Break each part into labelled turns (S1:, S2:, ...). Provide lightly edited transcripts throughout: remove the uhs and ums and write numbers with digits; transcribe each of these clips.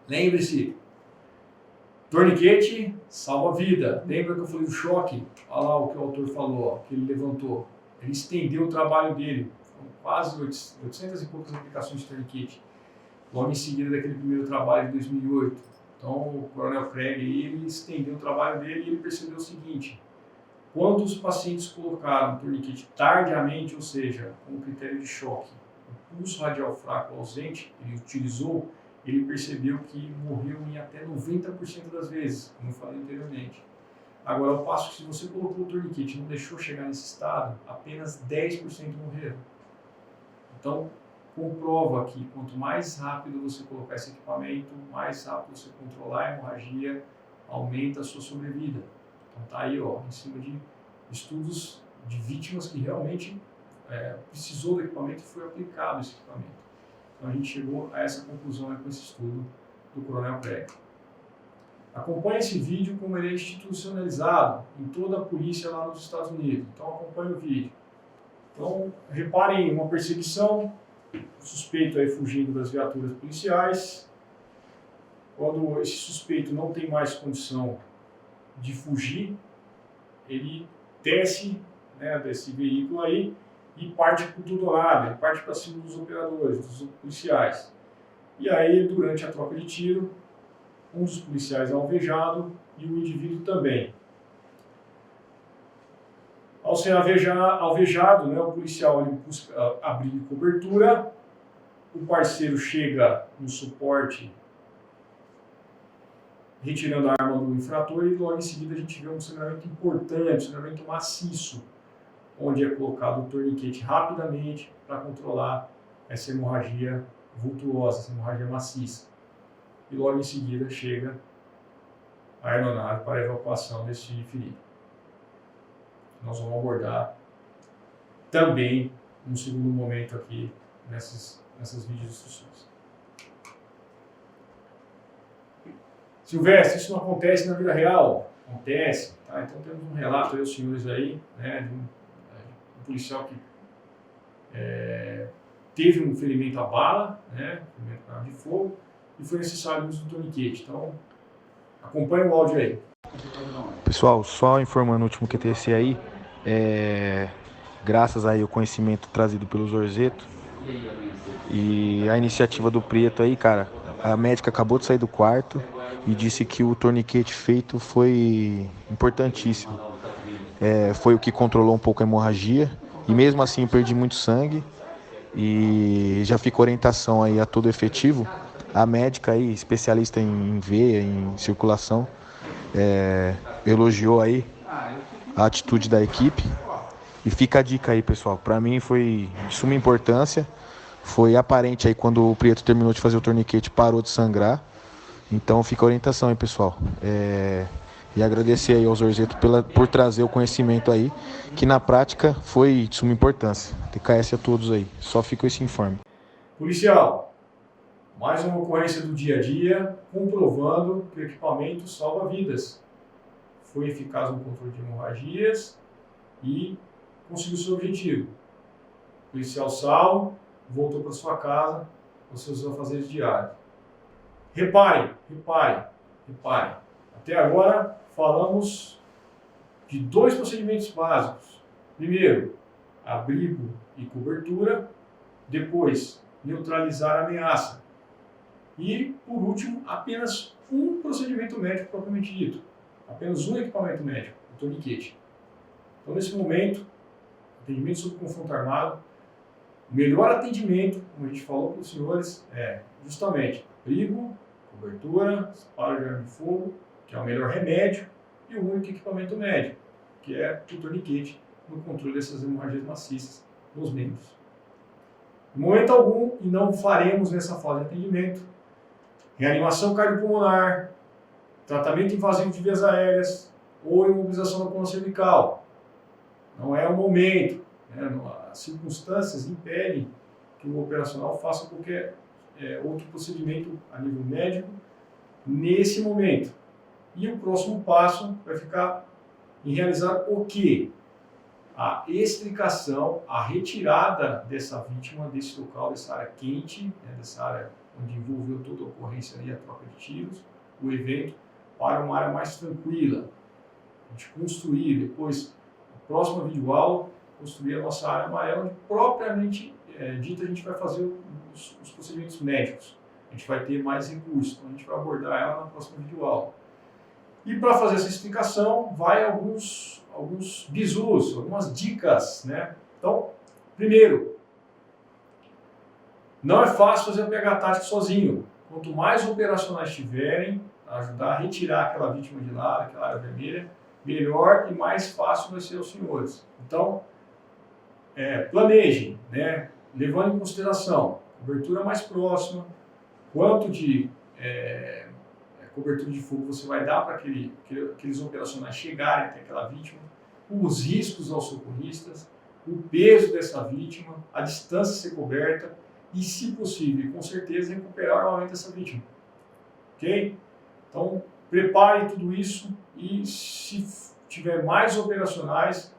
S1: Lembre-se, torniquete salva a vida. Lembra que eu falei do choque? Olha lá o que o autor falou, ó, que ele levantou. Ele estendeu o trabalho dele. Foram quase 800 e poucas aplicações de torniquete. Logo em seguida daquele primeiro trabalho de 2008. Então o Coronel Craig ele estendeu o trabalho dele e ele percebeu o seguinte: quando os pacientes colocaram o torniquete tardiamente, ou seja, com o critério de choque, o pulso radial fraco ausente, ele utilizou, ele percebeu que morreu em até 90% das vezes, como eu falei anteriormente. Agora, ao passo que se você colocou o torniquete e não deixou chegar nesse estado, apenas 10% morreram. Então, comprova que quanto mais rápido você colocar esse equipamento, mais rápido você controlar a hemorragia, aumenta a sua sobrevida. Então tá aí, ó, em cima de estudos de vítimas que realmente precisou do equipamento e foi aplicado esse equipamento. Então a gente chegou a essa conclusão com esse estudo do Coronel Craig. Acompanhe esse vídeo como ele é institucionalizado em toda a polícia lá nos Estados Unidos. Então acompanhe o vídeo. Então reparem uma perseguição, o suspeito aí fugindo das viaturas policiais. Quando esse suspeito não tem mais condição de fugir, ele desce, né, desse veículo aí e parte por tudo lado, ele parte para cima dos operadores, dos policiais. E aí, durante a troca de tiro, um dos policiais é alvejado e o indivíduo também. Ao ser alvejado, né, o policial ele busca abrir cobertura, o parceiro chega no suporte retirando a arma do infrator e logo em seguida a gente vê um sangramento importante, um sangramento maciço, onde é colocado o torniquete rapidamente para controlar essa hemorragia vultuosa, essa hemorragia maciça. E logo em seguida chega a aeronave para a evacuação desse ferido. Nós vamos abordar também num segundo momento aqui nessas videoinstruções. Silvestre, isso não acontece na vida real? Acontece. Tá? Então temos um relato aí, os senhores aí, né, de um policial que teve um ferimento à bala, né, ferimento com arma de fogo, e foi necessário o uso do torniquete. Então, acompanhe o áudio aí.
S2: Pessoal, só informando o último QTC aí, graças aí ao conhecimento trazido pelo Zorzeto e a iniciativa do Prieto aí, cara, a médica acabou de sair do quarto e disse que o torniquete feito foi importantíssimo. Foi o que controlou um pouco a hemorragia e mesmo assim eu perdi muito sangue e já fica orientação aí a todo efetivo. A médica aí, especialista em veia, em circulação, elogiou aí a atitude da equipe e fica a dica aí, pessoal. Para mim foi de suma importância, foi aparente aí quando o Prieto terminou de fazer o torniquete, parou de sangrar. Então fica a orientação aí, pessoal. E agradecer aí ao Zorzeto por trazer o conhecimento aí, que na prática foi de suma importância. TKS a todos aí, só fica esse informe.
S1: Policial, mais uma ocorrência do dia a dia, comprovando que o equipamento salva vidas. Foi eficaz no controle de hemorragias e conseguiu seu objetivo. O policial salvo, voltou para sua casa, com seus afazeres diários. Reparem. Até agora falamos de 2 procedimentos básicos. Primeiro, abrigo e cobertura. Depois, neutralizar a ameaça. E, por último, apenas um procedimento médico propriamente dito. Apenas um equipamento médico, o torniquete. Então, nesse momento, atendimento sob confronto armado, o melhor atendimento, como a gente falou para os senhores, é justamente abrigo, cobertura, disparo de arma de fogo, que é o melhor remédio, e o único equipamento médico, que é o torniquete, no controle dessas hemorragias maciças nos membros. Em momento algum, e não faremos nessa fase de atendimento, reanimação cardiopulmonar, tratamento invasivo de vias aéreas ou imobilização da coluna cervical. Não é o momento, né? As circunstâncias impedem que o operacional faça qualquer outro procedimento a nível médico nesse momento. E o próximo passo vai ficar em realizar o quê? A extricação, a retirada dessa vítima desse local, dessa área quente, né, dessa área onde envolveu toda a ocorrência ali, a troca de tiros, o evento, para uma área mais tranquila. A gente construir depois, a próxima videoaula, construir a nossa área amarela, onde propriamente dita a gente vai fazer os procedimentos médicos. A gente vai ter mais recursos, então a gente vai abordar ela na próxima videoaula. E para fazer essa explicação, vai alguns bizus, algumas dicas, né? Então, primeiro, não é fácil fazer a PH tática sozinho. Quanto mais operacionais tiverem, ajudar a retirar aquela vítima de lá, daquela área vermelha, melhor e mais fácil vai ser aos senhores. Então, planejem, né? Levando em consideração cobertura mais próxima, quanto de cobertura de fogo você vai dar para aqueles operacionais chegarem até aquela vítima, os riscos aos socorristas, o peso dessa vítima, a distância a ser coberta e, se possível, com certeza, recuperar o armamento dessa vítima. Ok? Então, prepare tudo isso e, se tiver mais operacionais,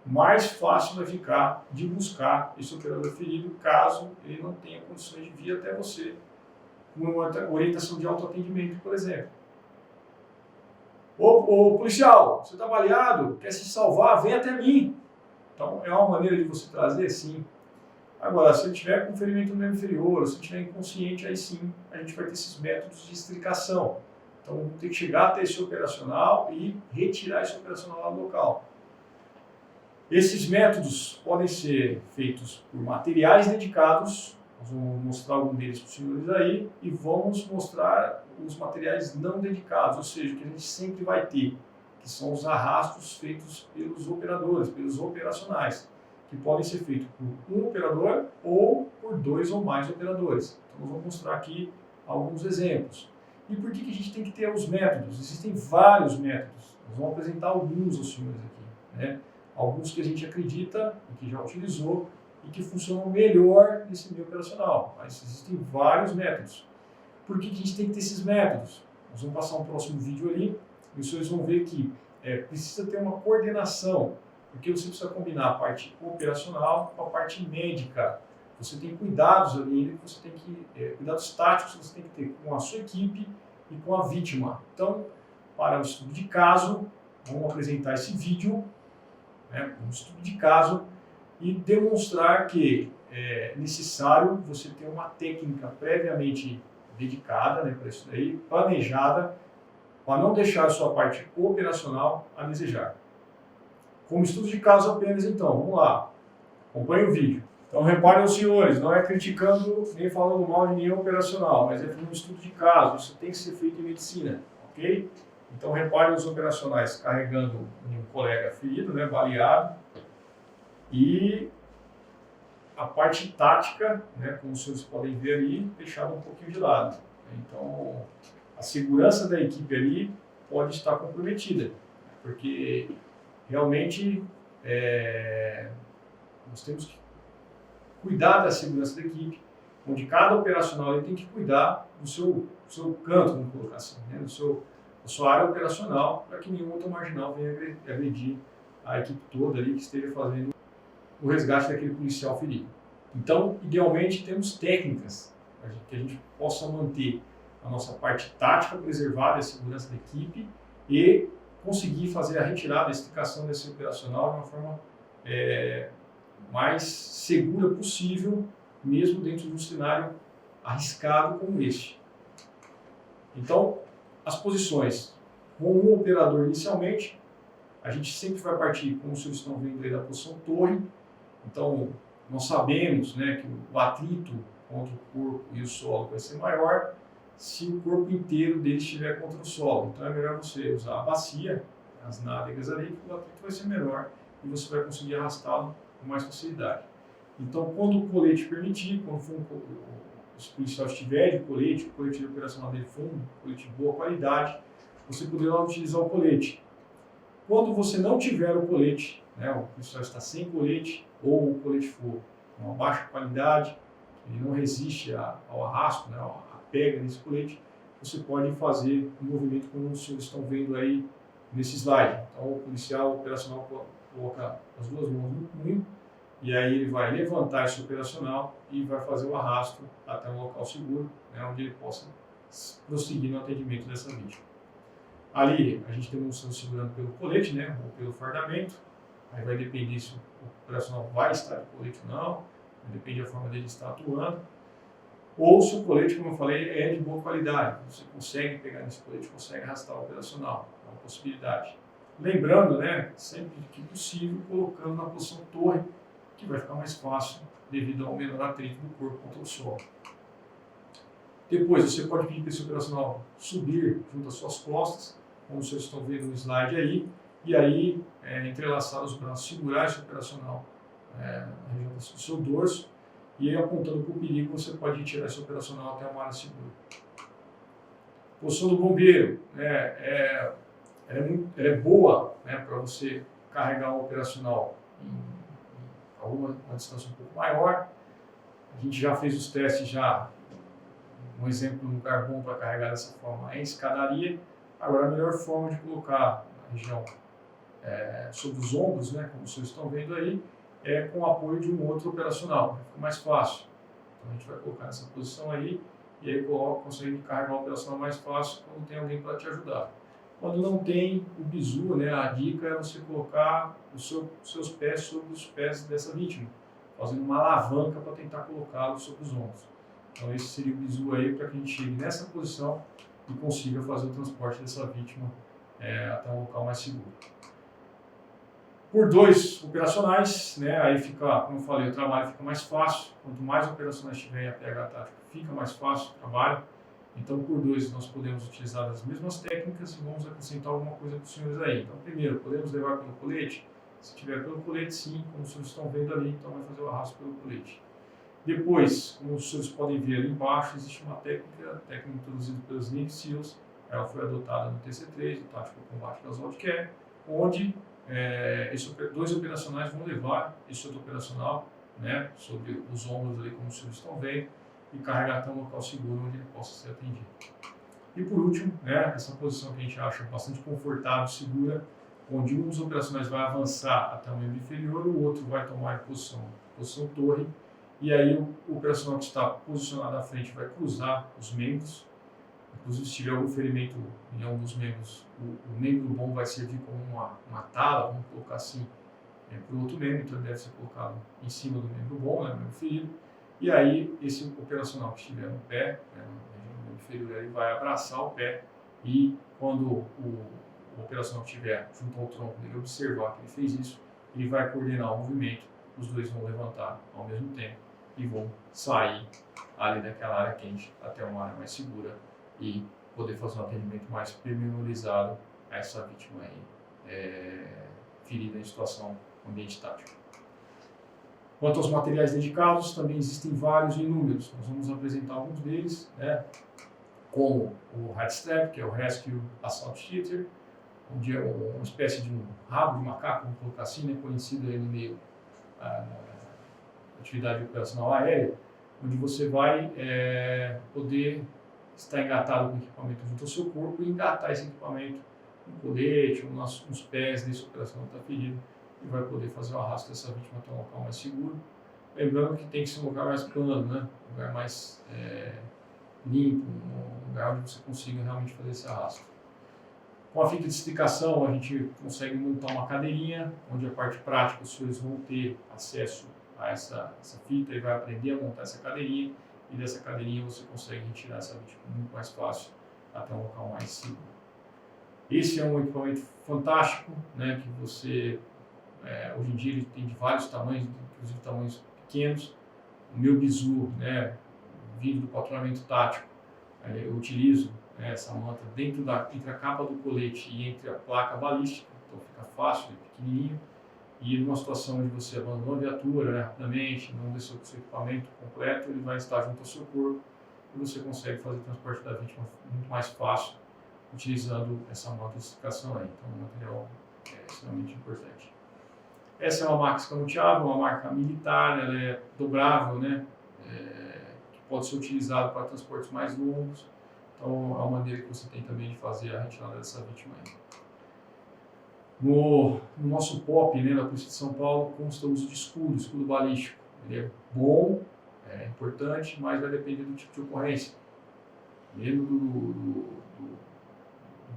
S1: mais fácil vai ficar de buscar esse operador ferido, caso ele não tenha condições de vir até você com uma orientação de autoatendimento, por exemplo. Ô policial, você está baleado, quer se salvar, vem até mim. Então, é uma maneira de você trazer, sim. Agora, se ele tiver com ferimento no membro inferior, ou se ele estiver inconsciente, aí sim, a gente vai ter esses métodos de extricação. Então, vamos ter que chegar até esse operacional e retirar esse operacional lá do local. Esses métodos podem ser feitos por materiais dedicados. Nós vamos mostrar algum deles para os senhores aí e vamos mostrar os materiais não dedicados, ou seja, que a gente sempre vai ter, que são os arrastos feitos pelos operadores, pelos operacionais, que podem ser feitos por um operador ou por 2 ou mais operadores. Então, nós vamos mostrar aqui alguns exemplos. E por que a gente tem que ter os métodos? Existem vários métodos. Nós vamos apresentar alguns aos senhores aqui, né? Alguns que a gente acredita e que já utilizou e que funcionam melhor nesse meio operacional. Mas existem vários métodos. Por que a gente tem que ter esses métodos? Nós vamos passar um próximo vídeo ali e os senhores vão ver que precisa ter uma coordenação, porque você precisa combinar a parte operacional com a parte médica. Você tem cuidados ali, você tem que, cuidados táticos que você tem que ter com a sua equipe e com a vítima. Então, para o estudo de caso, vamos apresentar esse vídeo, né, um estudo de caso, e demonstrar que é necessário você ter uma técnica previamente dedicada, né, para isso daí, planejada, para não deixar a sua parte operacional a desejar. Como estudo de caso apenas, então, vamos lá, acompanhe o vídeo. Então, reparem os senhores, não é criticando nem falando mal de nenhum operacional, mas é um estudo de caso, isso tem que ser feito em medicina, ok? Então, reparem os operacionais carregando um colega ferido, né, baleado, e a parte tática, né, como os senhores podem ver ali, deixada um pouquinho de lado. Então, a segurança da equipe ali pode estar comprometida, porque realmente nós temos que cuidar da segurança da equipe, onde cada operacional ele tem que cuidar do seu canto, vamos colocar assim, né, da sua área operacional, para que nenhum outro marginal venha agredir a equipe toda ali que esteja fazendo o resgate daquele policial ferido. Então, idealmente, temos técnicas para que a gente possa manter a nossa parte tática preservada, a segurança da equipe e conseguir fazer a retirada, a extricação desse operacional de uma forma mais segura possível, mesmo dentro de um cenário arriscado como este. Então, as posições. Com um operador inicialmente, a gente sempre vai partir, como vocês estão vendo aí, da posição torre. Então, nós sabemos, né, que o atrito contra o corpo e o solo vai ser maior se o corpo inteiro dele estiver contra o solo. Então, é melhor você usar a bacia, as nádegas ali, que o atrito vai ser menor e você vai conseguir arrastá-lo com mais facilidade. Então, quando o colete permitir, quando os policiais estiverem de colete, o colete de operacional dele for um colete de boa qualidade, você poderá utilizar o colete. Quando você não tiver o colete, né, o policial está sem colete, ou o colete for com uma baixa qualidade, ele não resiste ao arrasto, né, à pega nesse colete, você pode fazer um movimento como os senhores estão vendo aí nesse slide. Então, o policial operacional coloca as duas mãos no punho e aí ele vai levantar esse operacional e vai fazer o arrasto até um local seguro, né, onde ele possa prosseguir no atendimento dessa vítima. Ali a gente tem um segurando pelo colete, né, ou pelo fardamento, aí vai depender se o operacional vai estar de colete ou não, depende da forma dele estar atuando, ou se o colete, como eu falei, é de boa qualidade, você consegue pegar nesse colete, consegue arrastar o operacional, é uma possibilidade. Lembrando, né, sempre que possível, colocando na posição torre, que vai ficar mais fácil devido ao menor atrito do corpo contra o solo. Depois, você pode pedir para esse operacional subir junto às suas costas, como vocês estão vendo no slide aí, e aí entrelaçar os braços, segurar esse operacional na região do seu dorso, e aí apontando para o perigo, você pode retirar esse operacional até uma área segura. Posição do bombeiro, ela é boa, né, para você carregar o operacional em uma distância um pouco maior. A gente já fez os testes, já um exemplo, um lugar bom para carregar dessa forma é em escadaria. Agora, a melhor forma de colocar na região sobre os ombros, né, como vocês estão vendo aí, é com o apoio de um outro operacional, fica mais fácil. Então a gente vai colocar nessa posição aí, e aí consegue carregar o operacional mais fácil quando tem alguém para te ajudar. Quando não tem o bizu, né, a dica é você colocar os seus pés sobre os pés dessa vítima, fazendo uma alavanca para tentar colocá-los sobre os ombros. Então esse seria o bizu aí para que a gente chegue nessa posição e consiga fazer o transporte dessa vítima até um local mais seguro. Por 2 operacionais, né, aí fica, como eu falei, o trabalho fica mais fácil. Quanto mais operacionais tiver a PH tática, fica mais fácil o trabalho. Então, por 2, nós podemos utilizar as mesmas técnicas e vamos acrescentar alguma coisa para os senhores aí. Então, primeiro, podemos levar pelo colete? Se tiver pelo colete, sim, como os senhores estão vendo ali, então vai fazer o arrasto pelo colete. Depois, como os senhores podem ver ali embaixo, existe uma técnica introduzida pelos Navy SEALs, ela foi adotada no TC3, o Tático Combate das Wildcat, onde 2 operacionais vão levar esse outro operacional, né, sobre os ombros ali, como os senhores estão vendo, e carregar até um local seguro onde ele possa ser atendido. E por último, né, essa posição que a gente acha bastante confortável, segura, onde um dos operacionais vai avançar até o membro inferior, o outro vai tomar a posição torre, e aí o operacional que está posicionado à frente vai cruzar os membros. Inclusive, se tiver algum ferimento em algum dos membros, o membro bom vai servir como uma tala, vamos colocar assim, para o outro membro, então ele deve ser colocado em cima do membro bom, né, membro ferido. E aí, esse operacional que estiver no pé, né, no membro inferior, ele vai abraçar o pé, e quando o operacional que estiver junto ao tronco dele observar que ele fez isso, ele vai coordenar o movimento, os dois vão levantar ao mesmo tempo e vão sair ali daquela área quente até uma área mais segura, e poder fazer um atendimento mais pormenorizado a essa vítima aí, ferida em situação ambiente tático. Quanto aos materiais dedicados, também existem vários e inúmeros. Nós vamos apresentar alguns deles, né, como o Headstrap, que é o Rescue Assault Theater, onde é uma espécie de um rabo de macaco, vamos colocar assim, né, conhecido aí no meio da atividade operacional aérea, onde você vai poder estar engatado com o equipamento junto ao seu corpo e engatar esse equipamento no colete ou nos pés desse operacional que está ferido, e vai poder fazer o arrasto dessa vítima até um local mais seguro. Lembrando que tem que ser um lugar mais plano, né? Um lugar mais limpo, um lugar onde você consiga realmente fazer esse arrasto. Com a fita de esticação, a gente consegue montar uma cadeirinha, onde a parte prática os senhores vão ter acesso a essa fita e vai aprender a montar essa cadeirinha, e dessa cadeirinha você consegue retirar essa vítima muito mais fácil até um local mais seguro. Esse é um equipamento fantástico, né, que você, hoje em dia ele tem de vários tamanhos, inclusive tamanhos pequenos. O meu bizu, né, vindo do patrulhamento tático, eu utilizo essa manta entre a capa do colete e entre a placa balística, então fica fácil, é pequenininho. E numa situação onde você abandonou a viatura, né, rapidamente, não desceu com o seu equipamento completo, ele vai estar junto ao seu corpo e você consegue fazer o transporte da vítima muito mais fácil utilizando essa manta de esticação aí. Então, um material extremamente importante. Essa é uma marca escamoteável, uma marca militar, ela é dobrável, né, que pode ser utilizada para transportes mais longos. Então, é uma maneira que você tem também de fazer a retirada dessa vítima aí. No nosso POP, né, da Polícia de São Paulo, consta o uso de escudo balístico. Ele é bom, é importante, mas vai depender do tipo de ocorrência. Mesmo do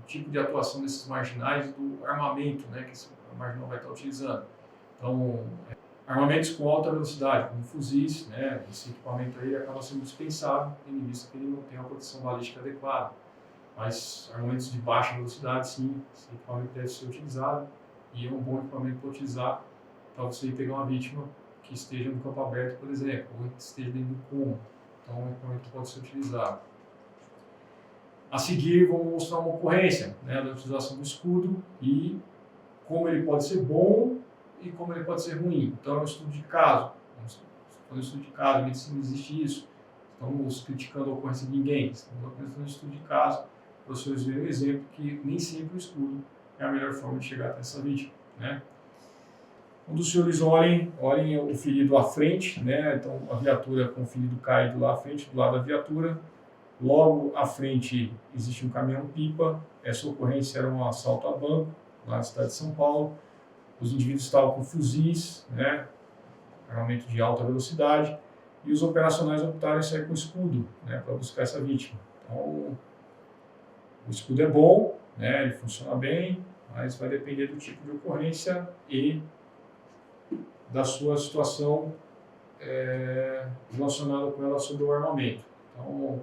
S1: tipo de atuação desses marginais, do armamento, né, que esse marginal vai estar utilizando. Então, armamentos com alta velocidade, como fuzis, né, esse equipamento aí acaba sendo dispensável, tendo em vista que ele não tem uma proteção balística adequada. Mas armamentos de baixa velocidade, sim, esse equipamento deve ser utilizado, e é um bom equipamento para utilizar para você pegar uma vítima que esteja no campo aberto, por exemplo, ou que esteja dentro do cômodo. Então, é um equipamento que pode ser utilizado. A seguir, vamos mostrar uma ocorrência, né, da utilização do escudo e como ele pode ser bom e como ele pode ser ruim. Então, é um estudo de caso. Vamos fazer um estudo de caso, em medicina existe isso. Estamos criticando a ocorrência de ninguém, estamos apenas fazendo um estudo de caso, para vocês verem um exemplo que nem sempre o escudo é a melhor forma de chegar até essa vítima, né? Quando os senhores olhem o ferido à frente, né? Então, a viatura com o ferido caído lá à frente, do lado da viatura. Logo à frente existe um caminhão-pipa. Essa ocorrência era um assalto a banco, lá na cidade de São Paulo. Os indivíduos estavam com fuzis, né? Armamento de alta velocidade. E os operacionais optaram em sair com escudo, né? Para buscar essa vítima. Então, o escudo é bom, né? Ele funciona bem, mas vai depender do tipo de ocorrência e da sua situação relacionada com ela sobre o armamento. Então,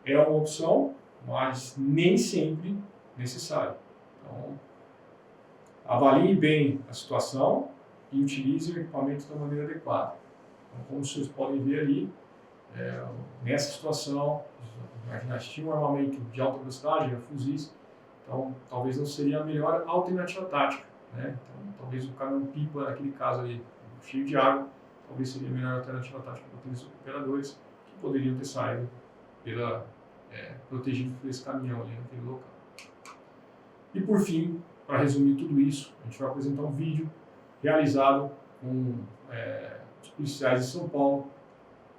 S1: é uma opção, mas nem sempre necessário. Então, avalie bem a situação e utilize o equipamento da maneira adequada. Então, como vocês podem ver ali, nessa situação, marginais tinham um armamento de alta velocidade, fuzis, então talvez não seria a melhor alternativa tática, né? Então, talvez o caminhão-pipa, naquele caso ali, cheio de água, talvez seria a melhor alternativa tática para aqueles operadores que poderiam ter saído protegido por esse caminhão ali naquele local. E por fim, para resumir tudo isso, a gente vai apresentar um vídeo realizado com os policiais de São Paulo.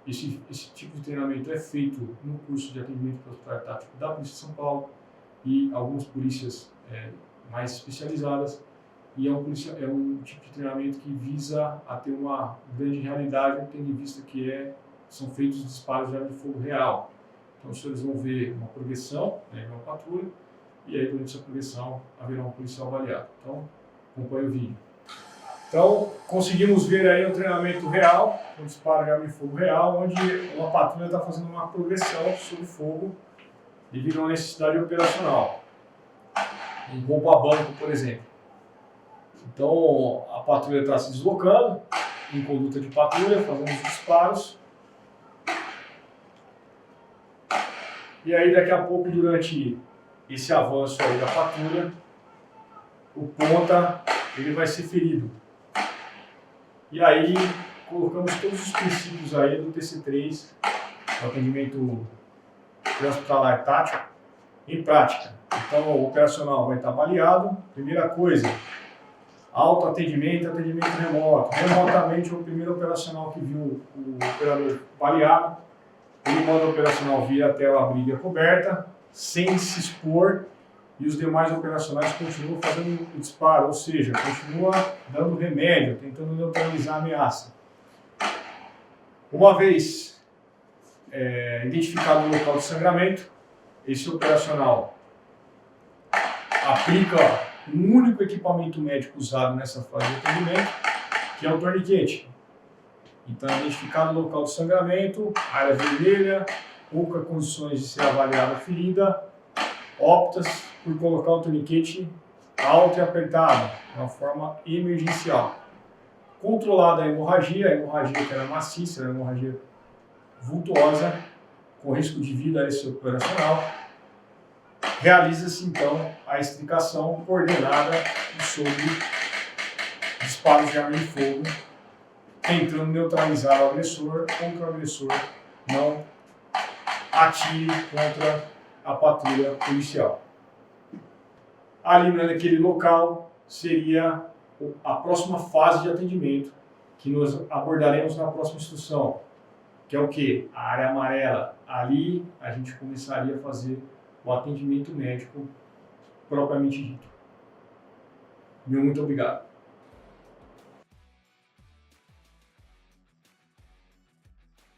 S1: Esse tipo de treinamento é feito no curso de atendimento hospitalar tático da Polícia de São Paulo e algumas polícias mais especializadas. E é um tipo de treinamento que visa a ter uma grande realidade, tendo em vista que são feitos disparos de arma de fogo real. Então, os senhores vão ver uma progressão, né, uma patrulha, e aí durante essa progressão haverá um policial baleado. Então, acompanhe o vídeo. Então, conseguimos ver aí um treinamento real, um disparo de arma de fogo real, onde uma patrulha está fazendo uma progressão sob fogo devido a uma necessidade operacional. Um roubo a banco, por exemplo. Então, a patrulha está se deslocando, em conduta de patrulha, fazendo os disparos. E aí, daqui a pouco, durante esse avanço aí da patrulha, o ponta ele vai ser ferido. E aí, colocamos todos os princípios aí do TC3, do atendimento pré-hospitalar tático, em prática. Então, o operacional vai estar baleado. Primeira coisa, autoatendimento, atendimento remoto. Remotamente, o primeiro operacional que viu o operador baleado, ele manda o operacional vir até a briga coberta, sem se expor, e os demais operacionais continuam fazendo o disparo, ou seja, continua dando remédio, tentando neutralizar a ameaça. Uma vez identificado o local de sangramento, esse operacional aplica um único equipamento médico usado nessa fase de atendimento, que é o torniquete. Então, identificado o local de sangramento, área vermelha, poucas condições de ser avaliada a ferida, opta-se por colocar o torniquete alto e apertado, de uma forma emergencial. Controlada a hemorragia que era maciça, era hemorragia vultuosa, com risco de vida a esse operacional, realiza-se então a extricação coordenada sobre disparos de arma de fogo, tentando neutralizar o agressor, contra o agressor não atire contra a patrulha policial. Ali naquele local seria a próxima fase de atendimento que nós abordaremos na próxima instrução, que é o quê? A área amarela. Ali a gente começaria a fazer o atendimento médico propriamente dito. Meu muito obrigado.